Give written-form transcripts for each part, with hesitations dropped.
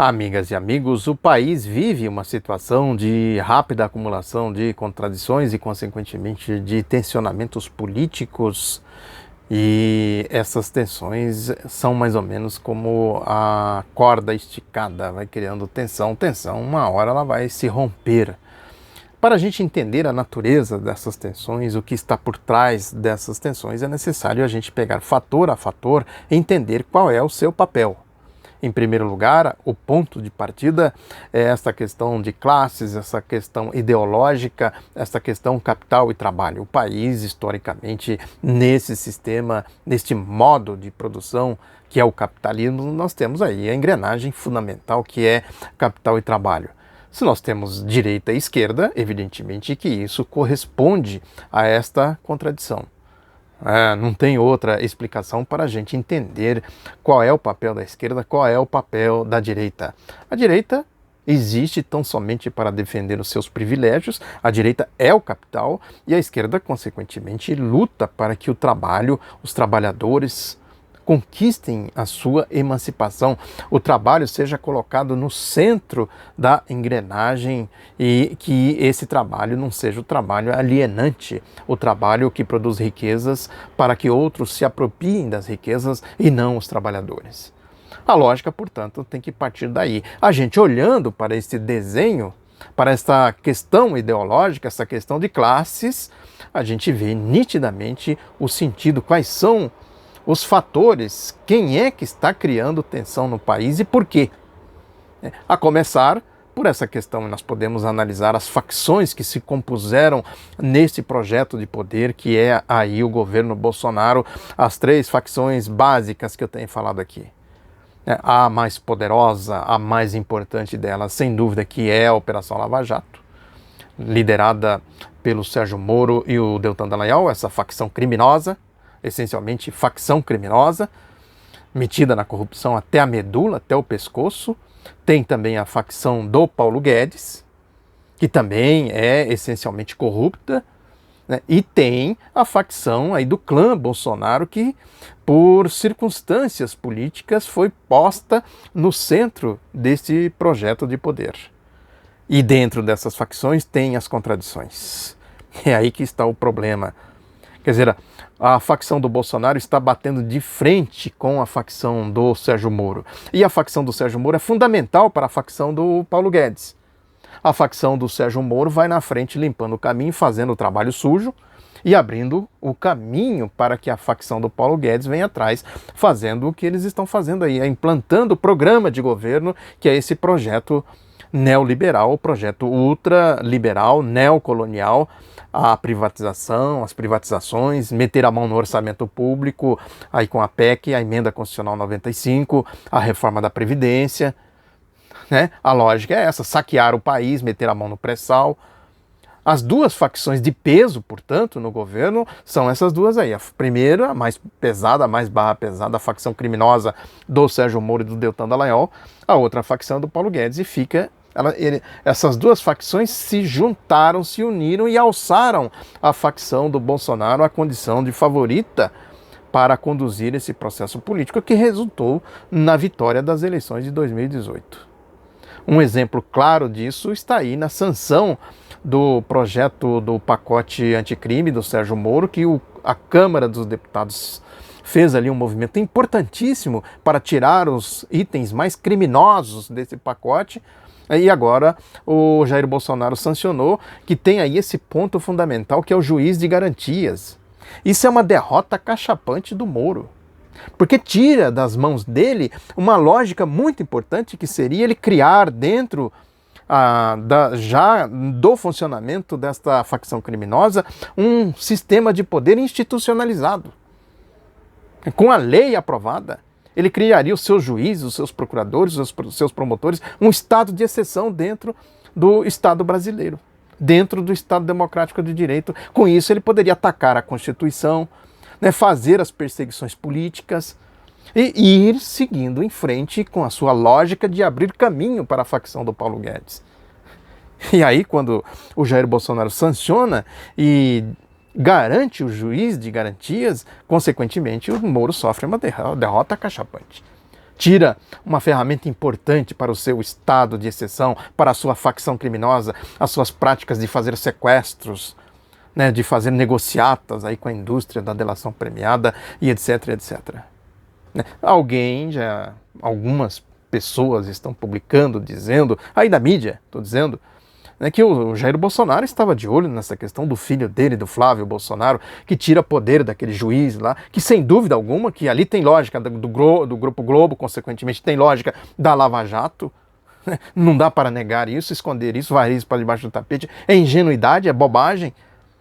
Amigas e amigos, o país vive uma situação de rápida acumulação de contradições e, consequentemente, de tensionamentos políticos. E essas tensões são mais ou menos como a corda esticada, vai criando tensão, uma hora ela vai se romper. Para a gente entender a natureza dessas tensões, o que está por trás dessas tensões, é necessário a gente pegar fator a fator e entender qual é o seu papel. Em primeiro lugar, o ponto de partida é essa questão de classes, essa questão ideológica, essa questão capital e trabalho. O país, historicamente, nesse sistema, neste modo de produção que é o capitalismo, nós temos aí a engrenagem fundamental que é capital e trabalho. Se nós temos direita e esquerda, evidentemente que isso corresponde a esta contradição. Não tem outra explicação para a gente entender qual é o papel da esquerda, qual é o papel da direita. A direita existe tão somente para defender os seus privilégios, a direita é o capital e a esquerda, consequentemente, luta para que o trabalho, os trabalhadores conquistem a sua emancipação, o trabalho seja colocado no centro da engrenagem e que esse trabalho não seja o trabalho alienante, o trabalho que produz riquezas para que outros se apropriem das riquezas e não os trabalhadores. A lógica, portanto, tem que partir daí. A gente olhando para esse desenho, para essa questão ideológica, essa questão de classes, a gente vê nitidamente o sentido, quais são os fatores, quem é que está criando tensão no país e por quê. A começar por essa questão, nós podemos analisar as facções que se compuseram nesse projeto de poder que é aí o governo Bolsonaro, as três facções básicas que eu tenho falado aqui. A mais poderosa, a mais importante delas, sem dúvida, que é a Operação Lava Jato, liderada pelo Sérgio Moro e o Deltan Dallagnol, essa facção criminosa, essencialmente facção criminosa, metida na corrupção até a medula, até o pescoço. Tem também a facção do Paulo Guedes, que também é essencialmente corrupta, né? E tem a facção aí do clã Bolsonaro, que por circunstâncias políticas foi posta no centro desse projeto de poder. E dentro dessas facções tem as contradições. É aí que está o problema. Quer dizer, a facção do Bolsonaro está batendo de frente com a facção do Sérgio Moro. E a facção do Sérgio Moro é fundamental para a facção do Paulo Guedes. A facção do Sérgio Moro vai na frente limpando o caminho, fazendo o trabalho sujo e abrindo o caminho para que a facção do Paulo Guedes venha atrás, fazendo o que eles estão fazendo aí, implantando o programa de governo, que é esse projeto neoliberal, o projeto ultraliberal, neocolonial, a privatização, as privatizações, meter a mão no orçamento público, aí com a PEC, a Emenda Constitucional 95, a reforma da Previdência, né? A lógica é essa, saquear o país, meter a mão no pré-sal. As duas facções de peso, portanto, no governo, são essas duas aí. A primeira, a mais pesada, a mais barra pesada, a facção criminosa do Sérgio Moro e do Deltan Dallagnol, a outra facção do Paulo Guedes, e fica... essas duas facções se juntaram, se uniram e alçaram a facção do Bolsonaro à condição de favorita para conduzir esse processo político que resultou na vitória das eleições de 2018. Um exemplo claro disso está aí na sanção do projeto do pacote anticrime do Sérgio Moro, que a Câmara dos Deputados fez ali um movimento importantíssimo para tirar os itens mais criminosos desse pacote. E agora o Jair Bolsonaro sancionou, que tem aí esse ponto fundamental que é o juiz de garantias. Isso é uma derrota cachapante do Moro, porque tira das mãos dele uma lógica muito importante que seria ele criar dentro já do funcionamento desta facção criminosa um sistema de poder institucionalizado. Com a lei aprovada, ele criaria os seus juízes, os seus procuradores, os seus promotores, um estado de exceção dentro do Estado brasileiro, dentro do Estado democrático de direito. Com isso, ele poderia atacar a Constituição, né, fazer as perseguições políticas e ir seguindo em frente com a sua lógica de abrir caminho para a facção do Paulo Guedes. E aí, quando o Jair Bolsonaro sanciona e garante o juiz de garantias, consequentemente o Moro sofre uma derrota cachapante. tira uma ferramenta importante para o seu estado de exceção, para a sua facção criminosa, as suas práticas de fazer sequestros, né, de fazer negociatas aí com a indústria da delação premiada e etc, etc. Algumas pessoas estão publicando, dizendo, aí da mídia, estou dizendo, né, que o Jair Bolsonaro estava de olho nessa questão do filho dele, do Flávio Bolsonaro, que tira poder daquele juiz lá, que sem dúvida alguma, que ali tem lógica do Grupo Globo, consequentemente tem lógica da Lava Jato, né? Não dá para negar isso, esconder isso, varrer isso para debaixo do tapete, é ingenuidade, é bobagem,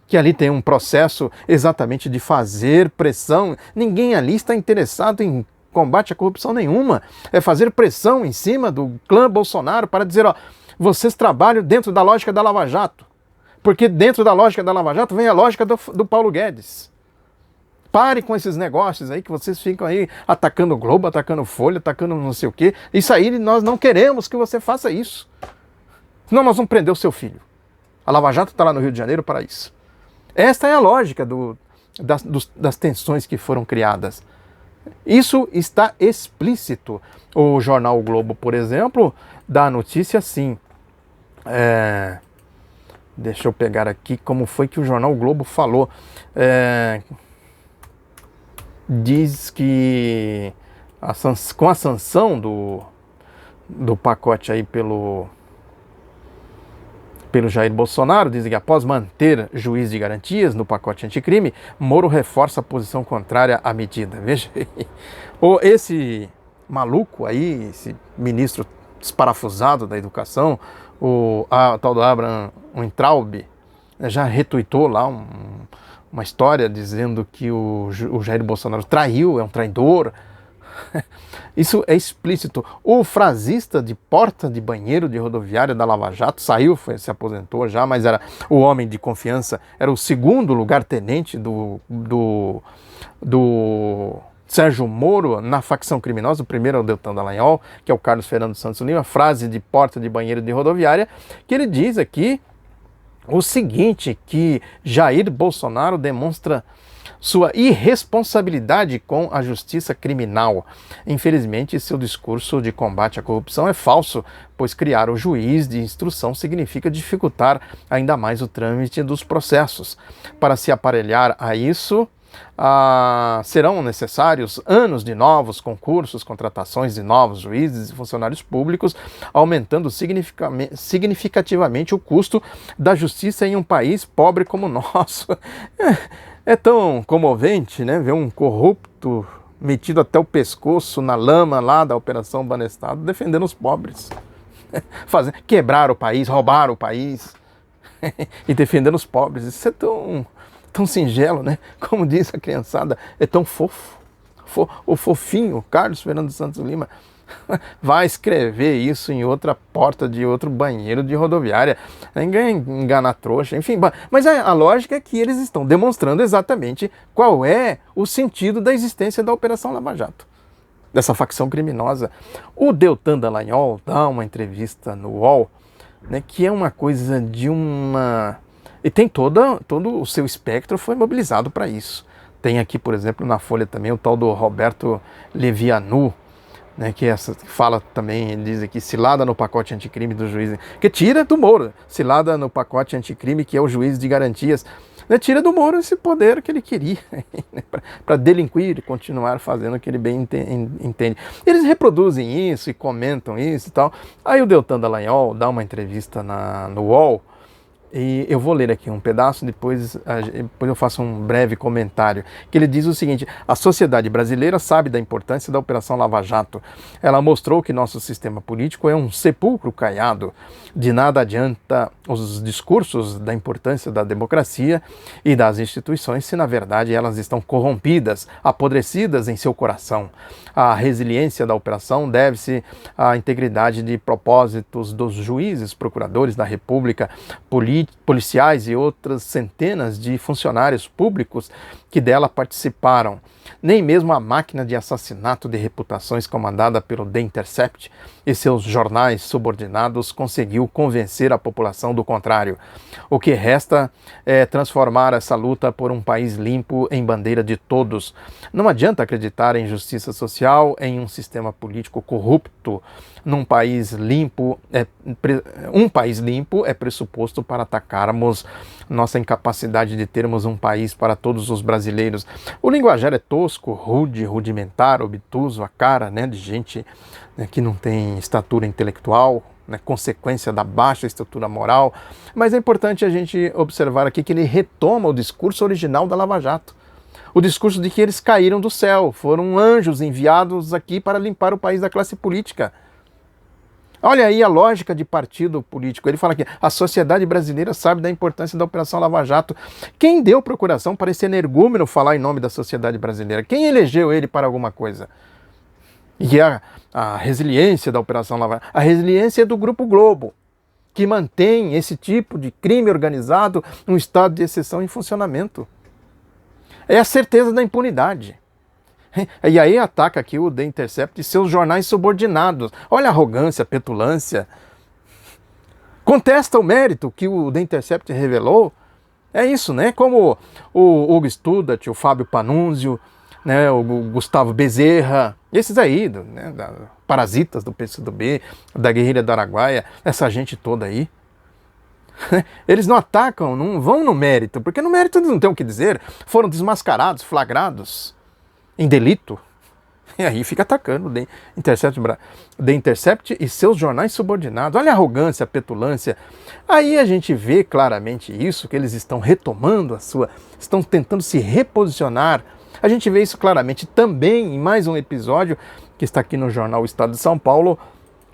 que ali tem um processo exatamente de fazer pressão, ninguém ali está interessado em combate à corrupção nenhuma, é fazer pressão em cima do clã Bolsonaro para dizer, ó, vocês trabalham dentro da lógica da Lava Jato, porque dentro da lógica da Lava Jato vem a lógica do Paulo Guedes. Pare com esses negócios aí que vocês ficam aí atacando o Globo, atacando Folha, atacando não sei o quê. Isso aí nós não queremos que você faça isso. Senão nós vamos prender o seu filho. A Lava Jato está lá no Rio de Janeiro para isso. Esta é a lógica das tensões que foram criadas. Isso está explícito. O jornal o Globo, por exemplo, dá a notícia assim. Deixa eu pegar aqui como foi que o jornal o Globo falou. Diz que com a sanção do pacote aí pelo Jair Bolsonaro, dizem que após manter juiz de garantias no pacote anticrime, Moro reforça a posição contrária à medida. Veja aí. Esse maluco aí, esse ministro desparafusado da educação, o tal do Abraham Weintraub, já retuitou lá uma história dizendo que o Jair Bolsonaro traiu, é um traidor. Isso é explícito. O frasista de porta de banheiro de rodoviária da Lava Jato saiu, se aposentou já, mas era o homem de confiança, era o segundo lugar-tenente do Sérgio Moro na facção criminosa. O primeiro é o Deltan Dallagnol, que é o Carlos Fernando Santos Lima, frase de porta de banheiro de rodoviária, que ele diz aqui o seguinte, que Jair Bolsonaro demonstra sua irresponsabilidade com a justiça criminal. Infelizmente, seu discurso de combate à corrupção é falso, pois criar o juiz de instrução significa dificultar ainda mais o trâmite dos processos. Para se aparelhar a isso, serão necessários anos de novos concursos, contratações de novos juízes e funcionários públicos, aumentando significativamente o custo da justiça em um país pobre como o nosso. É tão comovente, né, ver um corrupto metido até o pescoço na lama lá da Operação Banestado defendendo os pobres. Quebrar o país, roubar o país e defendendo os pobres. Isso é tão singelo, né? Como diz a criançada, é tão fofo. O fofinho, Carlos Fernando Santos Lima, vai escrever isso em outra porta de outro banheiro de rodoviária. Ninguém engana a trouxa, enfim. Mas a lógica é que eles estão demonstrando exatamente qual é o sentido da existência da Operação Lava Jato, dessa facção criminosa. O Deltan Dallagnol dá uma entrevista no UOL, né, que é uma coisa de uma... E tem todo o seu espectro foi mobilizado para isso. Tem aqui, por exemplo, na Folha também o tal do Roberto Levianu, né, que fala também, ele diz aqui, cilada no pacote anticrime do juiz, que tira do Moro, cilada no pacote anticrime, que é o juiz de garantias, né, tira do Moro esse poder que ele queria, para delinquir e continuar fazendo o que ele bem entende. Eles reproduzem isso e comentam isso e tal. Aí o Deltan Dallagnol dá uma entrevista no UOL, e eu vou ler aqui um pedaço, depois eu faço um breve comentário, que ele diz o seguinte: a sociedade brasileira sabe da importância da Operação Lava Jato. Ela mostrou que nosso sistema político é um sepulcro caiado. De nada adianta os discursos da importância da democracia e das instituições se, na verdade, elas estão corrompidas, apodrecidas em seu coração. A resiliência da operação deve-se à integridade de propósitos dos juízes, procuradores da República, políticos, policiais e outras centenas de funcionários públicos que dela participaram. Nem mesmo a máquina de assassinato de reputações comandada pelo The Intercept e seus jornais subordinados conseguiu convencer a população do contrário. O que resta é transformar essa luta por um país limpo em bandeira de todos. Não adianta acreditar em justiça social em um sistema político corrupto. Um país limpo é pressuposto para atacarmos nossa incapacidade de termos um país para todos os brasileiros. O linguajar é tosco, rude, rudimentar, obtuso, a cara, de gente, que não tem estatura intelectual, consequência da baixa estrutura moral. Mas é importante a gente observar aqui que ele retoma o discurso original da Lava Jato. O discurso de que eles caíram do céu, foram anjos enviados aqui para limpar o país da classe política. Olha aí a lógica de partido político. Ele fala que a sociedade brasileira sabe da importância da Operação Lava Jato. Quem deu procuração para esse energúmeno falar em nome da sociedade brasileira? Quem elegeu ele para alguma coisa? E a resiliência da Operação Lava Jato. A resiliência é do Grupo Globo, que mantém esse tipo de crime organizado um estado de exceção em funcionamento. É a certeza da impunidade. E aí ataca aqui o The Intercept e seus jornais subordinados. Olha a arrogância, a petulância. Contesta o mérito que o The Intercept revelou. É isso, Como o Hugo Studart, o Fábio Panunzio, o Gustavo Bezerra, esses aí, parasitas do PCdoB, da Guerrilha do Araguaia, essa gente toda aí. Eles não atacam, não vão no mérito, porque no mérito eles não têm o que dizer. Foram desmascarados, flagrados em delito, e aí fica atacando o The Intercept e seus jornais subordinados. Olha a arrogância, a petulância. Aí a gente vê claramente isso, que eles estão retomando estão tentando se reposicionar. A gente vê isso claramente também em mais um episódio que está aqui no jornal Estado de São Paulo,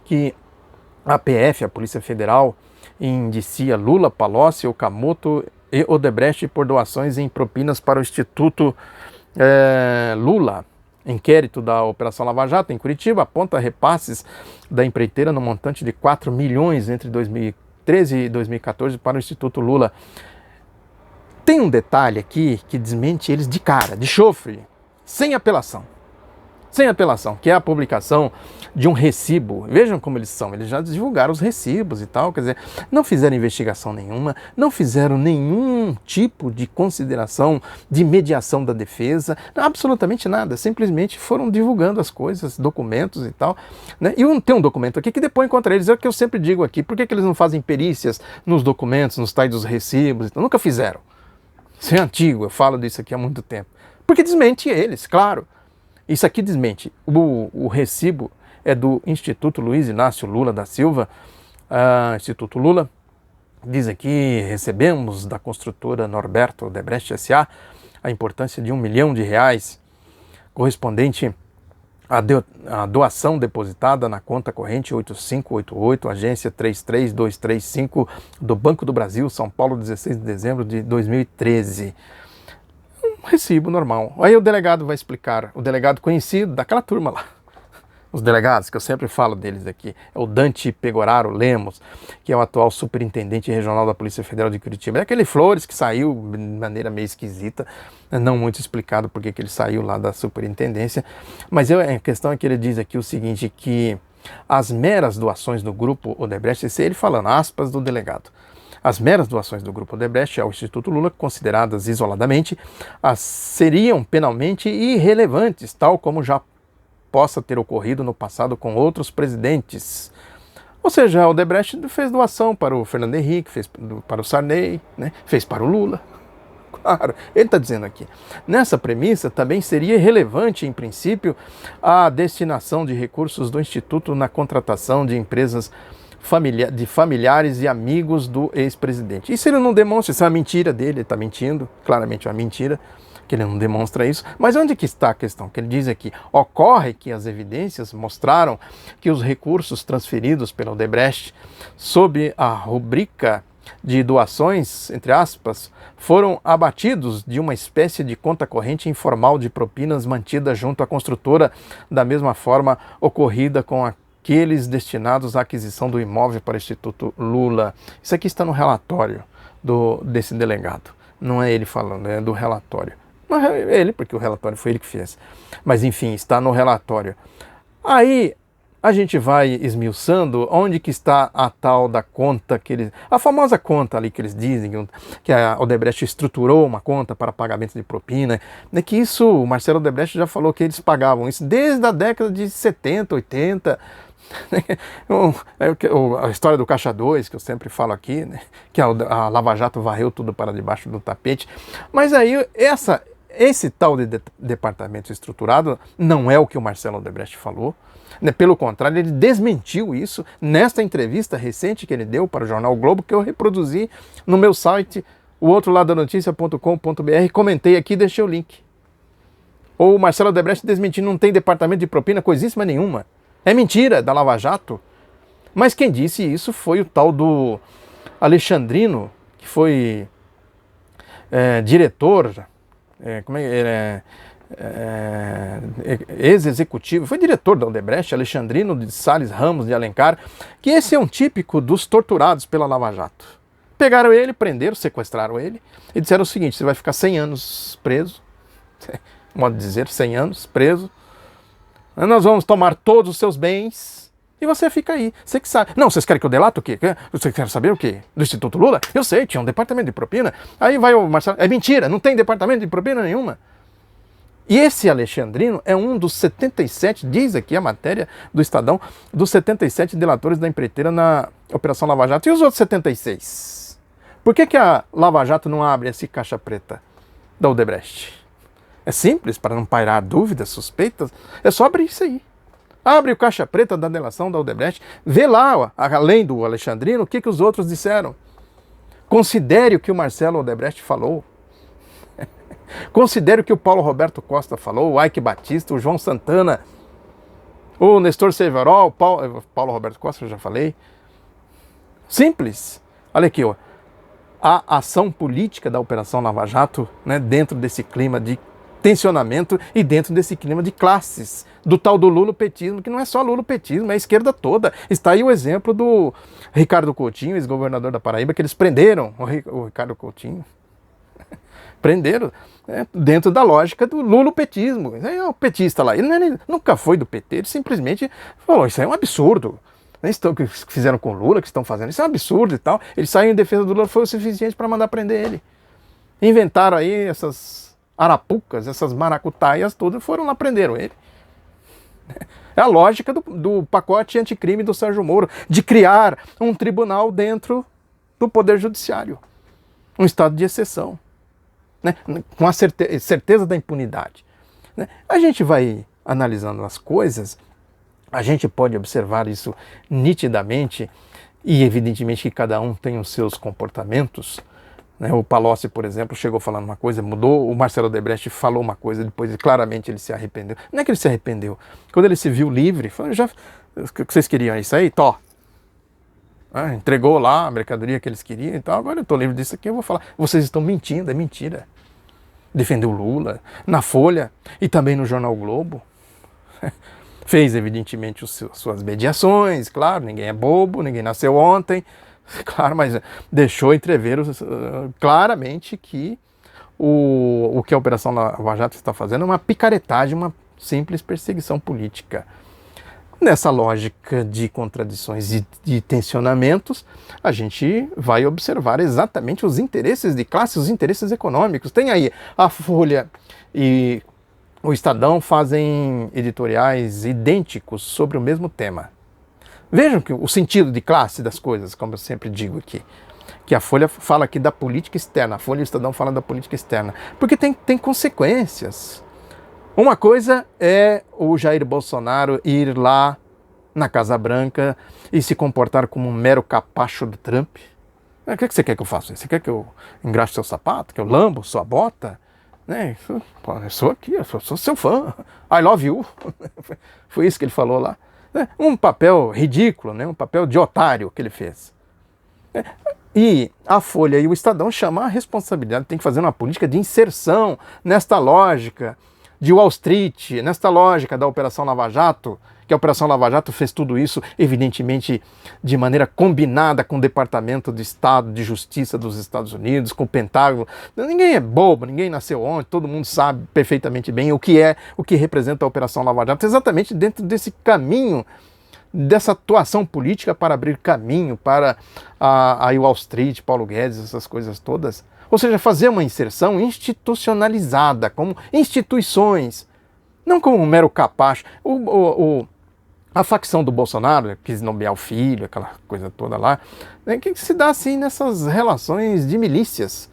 que a PF, a Polícia Federal, indicia Lula, Palocci, Okamoto e Odebrecht por doações em propinas para o Instituto Lula. Inquérito da Operação Lava Jato em Curitiba aponta repasses da empreiteira no montante de 4 milhões entre 2013 e 2014 para o Instituto Lula. Tem um detalhe aqui que desmente eles de cara, de chofre, sem apelação. Sem apelação, que é a publicação de um recibo. Vejam como eles são, eles já divulgaram os recibos e tal, quer dizer, não fizeram investigação nenhuma, não fizeram nenhum tipo de consideração de mediação da defesa, absolutamente nada, simplesmente foram divulgando as coisas, documentos e tal, E tem um documento aqui que depois contra eles, é o que eu sempre digo aqui, por que eles não fazem perícias nos documentos, nos tais dos recibos, então, nunca fizeram. Isso é antigo, eu falo disso aqui há muito tempo. Porque desmente eles, claro. Isso aqui desmente. O recibo é do Instituto Luiz Inácio Lula da Silva, Instituto Lula. Diz aqui, recebemos da construtora Norberto Odebrecht S.A. a importância de R$1 milhão, correspondente à doação depositada na conta corrente 8588, agência 33235 do Banco do Brasil, São Paulo, 16 de dezembro de 2013. Recibo normal. Aí o delegado vai explicar, o delegado conhecido daquela turma lá, os delegados, que eu sempre falo deles aqui, é o Dante Pegoraro Lemos, que é o atual superintendente regional da Polícia Federal de Curitiba. É aquele Flores que saiu de maneira meio esquisita, não muito explicado porque que ele saiu lá da superintendência, mas a questão é que ele diz aqui o seguinte, que as meras doações do grupo Odebrecht, esse é ele falando, aspas do delegado, as meras doações do Grupo Odebrecht ao Instituto Lula, consideradas isoladamente, seriam penalmente irrelevantes, tal como já possa ter ocorrido no passado com outros presidentes. Ou seja, a Odebrecht fez doação para o Fernando Henrique, fez para o Sarney, fez para o Lula. Claro, ele está dizendo aqui. Nessa premissa, também seria irrelevante, em princípio, a destinação de recursos do Instituto na contratação de empresas de familiares e amigos do ex-presidente. Isso ele não demonstra, isso é uma mentira dele, ele está mentindo, claramente é uma mentira, que ele não demonstra isso. Mas onde que está a questão? Que ele diz aqui, ocorre que as evidências mostraram que os recursos transferidos pela Odebrecht sob a rubrica de doações, entre aspas, foram abatidos de uma espécie de conta corrente informal de propinas mantida junto à construtora, da mesma forma ocorrida com aqueles destinados à aquisição do imóvel para o Instituto Lula. Isso aqui está no relatório desse delegado. Não é ele falando, é do relatório. Não é ele, porque o relatório foi ele que fez. Mas enfim, está no relatório. Aí a gente vai esmiuçando onde que está a tal da conta que eles... A famosa conta ali que eles dizem, que a Odebrecht estruturou uma conta para pagamento de propina, né, que isso, o Marcelo Odebrecht já falou que eles pagavam isso desde a década de 70, 80... A história do Caixa 2, que eu sempre falo aqui, né, que a Lava Jato varreu tudo para debaixo do tapete. Mas aí esse tal de departamento estruturado não é o que o Marcelo Odebrecht falou. Pelo contrário, ele desmentiu isso nesta entrevista recente que ele deu para o jornal o Globo, que eu reproduzi no meu site, o outro lado da notícia.com.br, comentei aqui e deixei o link. O Marcelo Odebrecht desmentindo, não tem departamento de propina, coisíssima nenhuma. É mentira da Lava Jato. Mas quem disse isso foi o tal do Alexandrino, que foi diretor, ex-executivo, foi diretor da Odebrecht, Alexandrino de Salles Ramos de Alencar, que esse é um típico dos torturados pela Lava Jato. Pegaram ele, prenderam, sequestraram ele e disseram o seguinte: você vai ficar 100 anos preso, modo de dizer, 100 anos preso, nós vamos tomar todos os seus bens e você fica aí, você que sabe. Não, vocês querem que eu delato o quê? Vocês querem saber o quê? Do Instituto Lula? Eu sei, tinha um departamento de propina. Aí vai o Marcelo, é mentira, não tem departamento de propina nenhuma. E esse Alexandrino é um dos 77, diz aqui a matéria do Estadão, dos 77 delatores da empreiteira na Operação Lava Jato. E os outros 76? Por que a Lava Jato não abre esse caixa preta da Odebrecht? É simples, para não pairar dúvidas, suspeitas, é só abrir isso aí. Abre o caixa preta da delação da Odebrecht, vê lá, ó, além do Alexandrino, o que os outros disseram. Considere o que o Marcelo Odebrecht falou. Considere o que o Paulo Roberto Costa falou, o Ike Batista, o João Santana, o Nestor Severó, o Paulo Roberto Costa, eu já falei. Simples. Olha aqui, ó. A ação política da Operação Lava Jato, né, dentro desse clima de tensionamento e dentro desse clima de classes, do tal do lulopetismo, que não é só lulopetismo, é a esquerda toda. Está aí o exemplo do Ricardo Coutinho, ex-governador da Paraíba, que eles prenderam o Ricardo Coutinho. Prenderam, dentro da lógica do lulopetismo. O petista lá, ele nunca foi do PT, ele simplesmente falou, isso é um absurdo. O que fizeram com o Lula, que estão fazendo, isso é um absurdo e tal. Ele saiu em defesa do Lula, foi o suficiente para mandar prender ele. Inventaram aí essas arapucas, essas maracutaias todas, foram lá, prenderam ele. É a lógica do pacote anticrime do Sérgio Moro, de criar um tribunal dentro do Poder Judiciário. Um estado de exceção. Né? Com a certeza da impunidade. Né? A gente vai analisando as coisas, a gente pode observar isso nitidamente e evidentemente que cada um tem os seus comportamentos. Né? O Palocci, por exemplo, chegou falando uma coisa, mudou, o Marcelo Odebrecht falou uma coisa, depois claramente ele se arrependeu. Não é que ele se arrependeu, quando ele se viu livre, falou, o que vocês queriam? Isso aí? Tó. Entregou lá a mercadoria que eles queriam e tal, agora eu estou livre disso aqui, eu vou falar. Vocês estão mentindo, é mentira. Defendeu Lula, na Folha e também no jornal o Globo. Fez, evidentemente, suas mediações, claro, ninguém é bobo, ninguém nasceu ontem, claro, mas deixou entrever claramente que o que a Operação Lava Jato está fazendo é uma picaretagem, uma simples perseguição política. Nessa lógica de contradições e de tensionamentos, a gente vai observar exatamente os interesses de classe, os interesses econômicos. Tem aí a Folha e o Estadão fazem editoriais idênticos sobre o mesmo tema. Vejam que o sentido de classe das coisas, como eu sempre digo aqui, que a Folha fala aqui da política externa, a Folha e o Estadão falam da política externa, porque tem consequências. Uma coisa é o Jair Bolsonaro ir lá na Casa Branca e se comportar como um mero capacho do Trump. O que você quer que eu faça? Você quer que eu engraxe seu sapato? Que eu lambo sua bota? Né? Eu sou aqui, eu sou seu fã. I love you. Foi isso que ele falou lá. Um papel ridículo, né? Um papel de otário que ele fez. E a Folha e o Estadão chamam a responsabilidade, tem que fazer uma política de inserção nesta lógica de Wall Street, nesta lógica da Operação Lava Jato, que a Operação Lava Jato fez tudo isso, evidentemente, de maneira combinada com o Departamento de Estado de Justiça dos Estados Unidos, com o Pentágono. Ninguém é bobo, ninguém nasceu ontem, todo mundo sabe perfeitamente bem o que representa a Operação Lava Jato, exatamente dentro desse caminho, dessa atuação política para abrir caminho para a Wall Street, Paulo Guedes, essas coisas todas. Ou seja, fazer uma inserção institucionalizada, como instituições, não como um mero capacho. A facção do Bolsonaro quis nomear o filho, aquela coisa toda lá, né, que se dá assim nessas relações de milícias.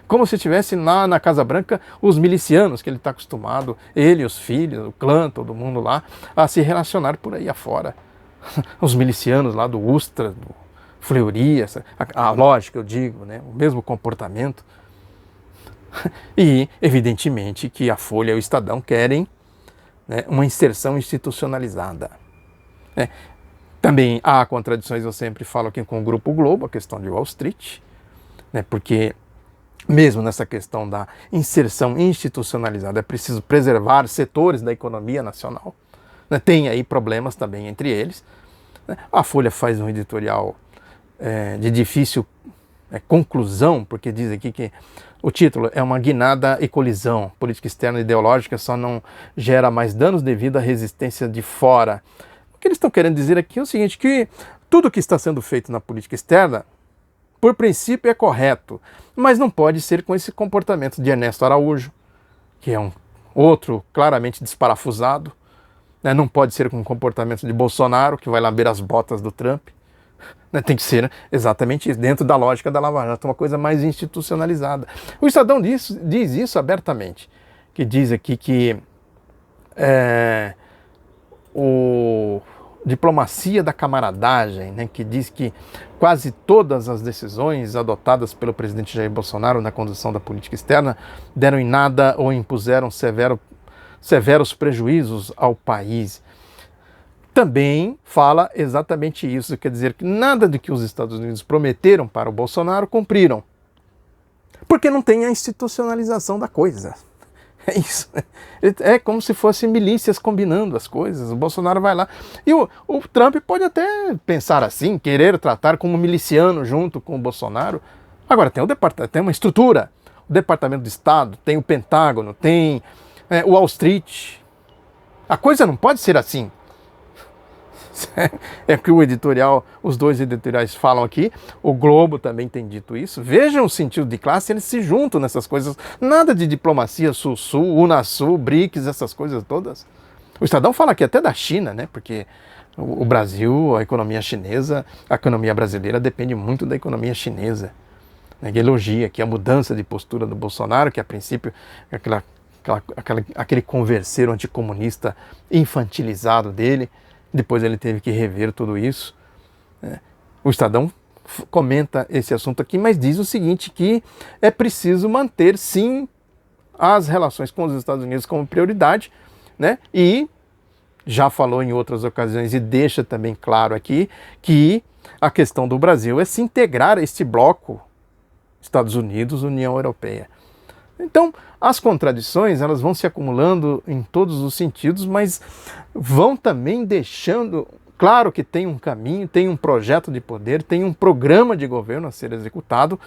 Como se tivesse lá na Casa Branca os milicianos que ele está acostumado, ele, os filhos, o clã, todo mundo lá, a se relacionar por aí afora. Os milicianos lá do Ustra, do Fleury, a lógica, eu digo, né, o mesmo comportamento. E, evidentemente, que a Folha e o Estadão querem, né, uma inserção institucionalizada. Também há contradições, eu sempre falo aqui com o Grupo Globo, a questão de Wall Street, né, porque mesmo nessa questão da inserção institucionalizada, é preciso preservar setores da economia nacional. Né? Tem aí problemas também entre eles. Né? A Folha faz um editorial de difícil conclusão, porque diz aqui que o título é uma guinada e colisão. Política externa e ideológica só não gera mais danos devido à resistência de fora. O que eles estão querendo dizer aqui é o seguinte, que tudo que está sendo feito na política externa, por princípio, é correto, mas não pode ser com esse comportamento de Ernesto Araújo, que é um outro claramente desparafusado, né? Não pode ser com o comportamento de Bolsonaro, que vai lamber as botas do Trump, né? Tem que ser exatamente isso, dentro da lógica da Lava Jato, uma coisa mais institucionalizada. O Estadão diz isso abertamente, que diz aqui que diplomacia da camaradagem, né, que diz que quase todas as decisões adotadas pelo presidente Jair Bolsonaro na condução da política externa deram em nada ou impuseram severos prejuízos ao país. Também fala exatamente isso, quer dizer que nada do que os Estados Unidos prometeram para o Bolsonaro cumpriram, porque não tem a institucionalização da coisa. É isso. É como se fossem milícias combinando as coisas. O Bolsonaro vai lá. E o Trump pode até pensar assim, querer tratar como miliciano junto com o Bolsonaro. Agora, tem uma estrutura. O Departamento de Estado, tem o Pentágono, tem o Wall Street. A coisa não pode ser assim. É que os dois editoriais falam aqui, o Globo também tem dito isso. Vejam o sentido de classe, eles se juntam nessas coisas. Nada de diplomacia Sul-Sul, Unasul, BRICS, essas coisas todas. O Estadão fala aqui até da China, né? Porque o Brasil, a economia chinesa, a economia brasileira depende muito da economia chinesa. Né? Elogia aqui a mudança de postura do Bolsonaro, que a princípio aquele converseiro anticomunista infantilizado dele. Depois ele teve que rever tudo isso. O Estadão comenta esse assunto aqui, mas diz o seguinte, que é preciso manter, sim, as relações com os Estados Unidos como prioridade, né? E já falou em outras ocasiões e deixa também claro aqui que a questão do Brasil é se integrar a este bloco Estados Unidos, União Europeia. Então, as contradições, elas vão se acumulando em todos os sentidos, mas vão também deixando claro que tem um caminho, tem um projeto de poder, tem um programa de governo a ser executado,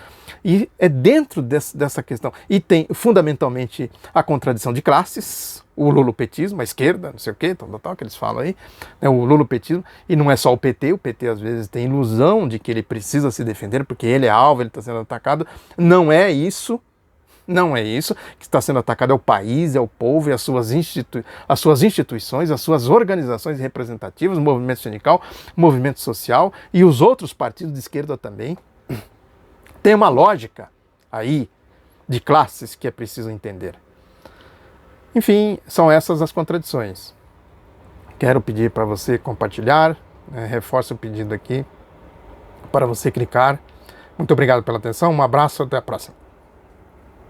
e é dentro dessa questão. E tem, fundamentalmente, a contradição de classes, o lulopetismo, a esquerda, não sei o quê, tal, que eles falam aí, né, o lulopetismo, e não é só o PT às vezes tem ilusão de que ele precisa se defender, porque ele é alvo, ele está sendo atacado. Não é isso. Não é isso. Que está sendo atacado é o país, é o povo e as suas instituições, as suas organizações representativas, o movimento sindical, o movimento social e os outros partidos de esquerda também. Tem uma lógica aí de classes que é preciso entender. Enfim, são essas as contradições. Quero pedir para você compartilhar, reforço o pedido aqui para você clicar. Muito obrigado pela atenção, um abraço, até a próxima.